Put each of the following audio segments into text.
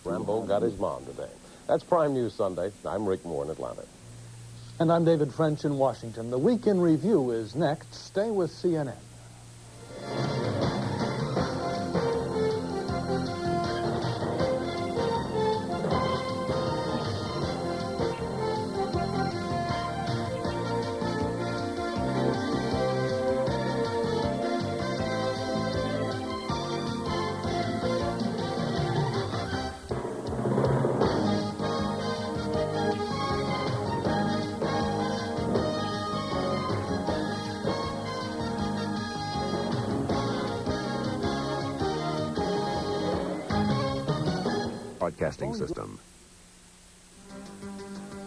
Rambo got his mom today. That's Prime News Sunday. I'm Rick Moore in Atlanta. And I'm David French in Washington. The Week in Review is next. Stay with CNN. Broadcasting system.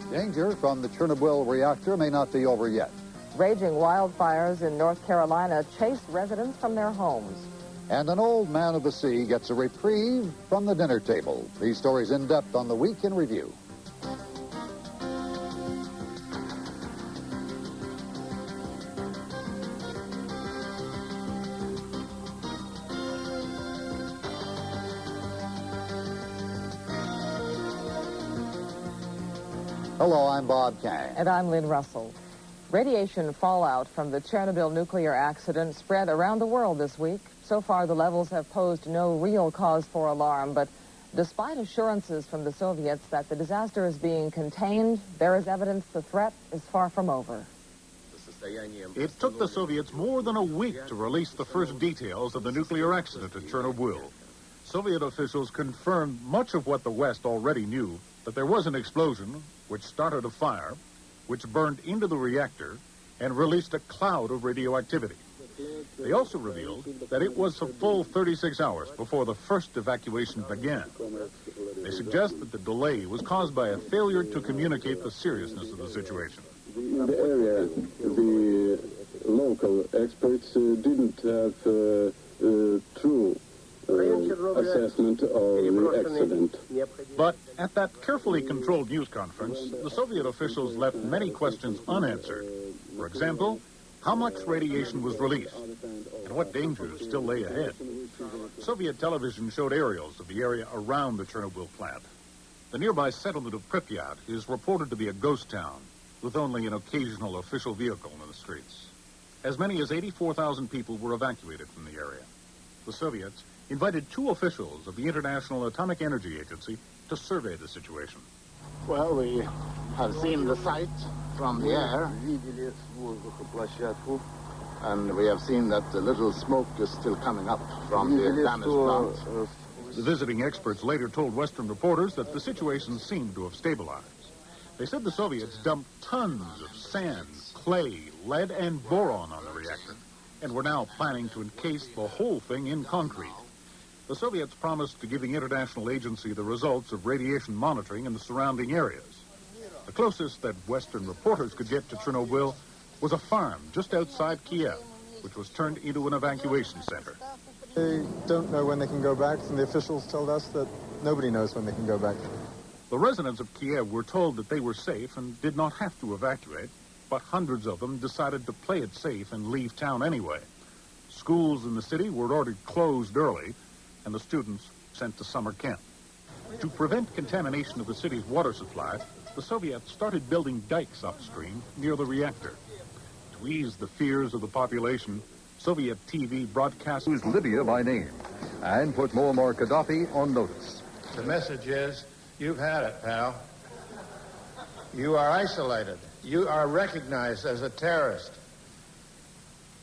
Danger from the Chernobyl reactor may not be over yet. Raging wildfires in North Carolina chased residents from their homes. And an old man of the sea gets a reprieve from the dinner table. These stories in depth on the Week in Review. Hello, I'm Bob Kang. And I'm Lynn Russell. Radiation fallout from the Chernobyl nuclear accident spread around the world this week. So far, the levels have posed no real cause for alarm, but despite assurances from the Soviets that the disaster is being contained, there is evidence the threat is far from over. It took the Soviets more than a week to release the first details of the nuclear accident at Chernobyl. Soviet officials confirmed much of what the West already knew, that there was an explosion which started a fire, which burned into the reactor and released a cloud of radioactivity. They also revealed that it was a full 36 hours before the first evacuation began. They suggest that the delay was caused by a failure to communicate the seriousness of the situation. In the area, the local experts didn't have true assessment of the accident. But at that carefully controlled news conference, the Soviet officials left many questions unanswered. For example, how much radiation was released and what dangers still lay ahead. Soviet television showed aerials of the area around the Chernobyl plant. The nearby settlement of Pripyat is reported to be a ghost town with only an occasional official vehicle in the streets. As many as 84,000 people were evacuated from the area. The Soviets invited two officials of the International Atomic Energy Agency to survey the situation. Well, we have seen the site from the air, and we have seen that the little smoke is still coming up from the damaged plant. The visiting experts later told Western reporters that the situation seemed to have stabilized. They said the Soviets dumped tons of sand, clay, lead, and boron on the reactor, and were now planning to encase the whole thing in concrete. The Soviets promised to give the international agency the results of radiation monitoring in the surrounding areas. The closest that Western reporters could get to Chernobyl was a farm just outside Kiev, which was turned into an evacuation center. They don't know when they can go back, and the officials told us that nobody knows when they can go back. The residents of Kiev were told that they were safe and did not have to evacuate, but hundreds of them decided to play it safe and leave town anyway. Schools in the city were ordered closed early, and the students sent to summer camp. To prevent contamination of the city's water supply, the Soviets started building dikes upstream near the reactor. To ease the fears of the population, Soviet TV broadcast Libya by name and put Muammar Gaddafi on notice. The message is, you've had it, pal. You are isolated. You are recognized as a terrorist.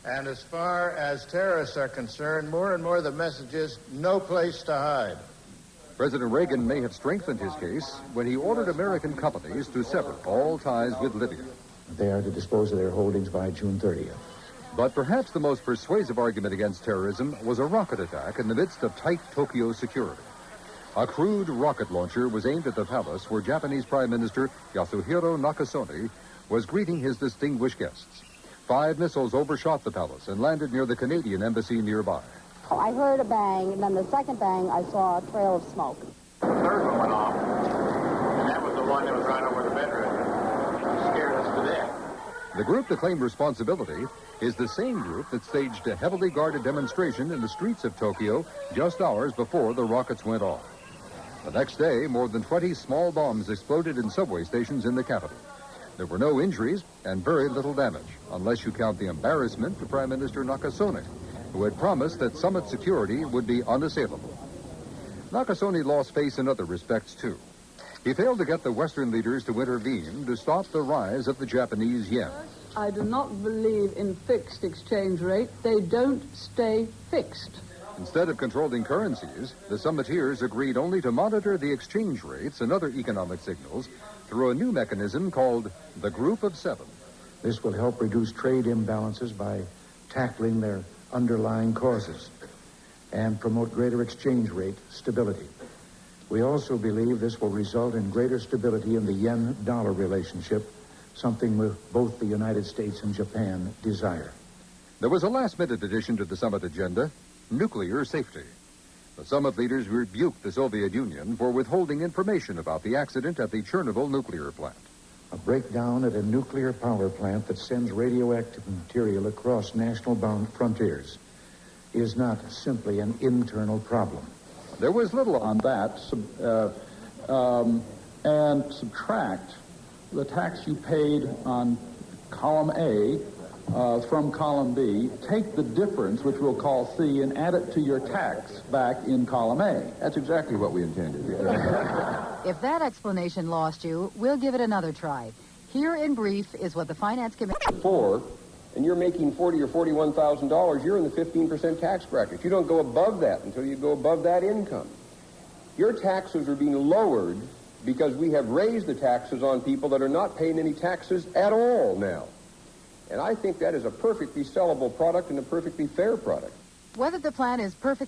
And as far as terrorists are concerned, more and more the message is no place to hide. President Reagan may have strengthened his case when he ordered American companies to sever all ties with Libya. They are to dispose of their holdings by June 30th. But perhaps the most persuasive argument against terrorism was a rocket attack in the midst of tight Tokyo security. A crude rocket launcher was aimed at the palace where Japanese Prime Minister Yasuhiro Nakasone was greeting his distinguished guests. 5 missiles overshot the palace and landed near the Canadian embassy nearby. I heard a bang, and then the second bang, I saw a trail of smoke. The third one went off, and that was the one that was right over the bedroom. It scared us to death. The group that claimed responsibility is the same group that staged a heavily guarded demonstration in the streets of Tokyo just hours before the rockets went off. The next day, more than 20 small bombs exploded in subway stations in the capital. There were no injuries and very little damage, unless you count the embarrassment to Prime Minister Nakasone, who had promised that summit security would be unassailable. Nakasone lost face in other respects, too. He failed to get the Western leaders to intervene to stop the rise of the Japanese yen. I do not believe in fixed exchange rate. They don't stay fixed. Instead of controlling currencies, the summiteers agreed only to monitor the exchange rates and other economic signals through a new mechanism called the Group of Seven. This will help reduce trade imbalances by tackling their underlying causes and promote greater exchange rate stability. We also believe this will result in greater stability in the yen-dollar relationship, something both the United States and Japan desire. There was a last-minute addition to the summit agenda, nuclear safety. The summit leaders rebuked the Soviet Union for withholding information about the accident at the Chernobyl nuclear plant. A breakdown at a nuclear power plant that sends radioactive material across national frontiers is not simply an internal problem. There was little on that, and subtract the tax you paid on column A from column B, take the difference, which we'll call C, and add it to your tax back in column A. That's exactly what we intended. If that explanation lost you, we'll give it another try. Here in brief is what the Finance Committee... And you're making $40,000 or $41,000, you're in the 15% tax bracket. You don't go above that until you go above that income. Your taxes are being lowered because we have raised the taxes on people that are not paying any taxes at all now. And I think that is a perfectly sellable product and a perfectly fair product. Whether the plan is perfect...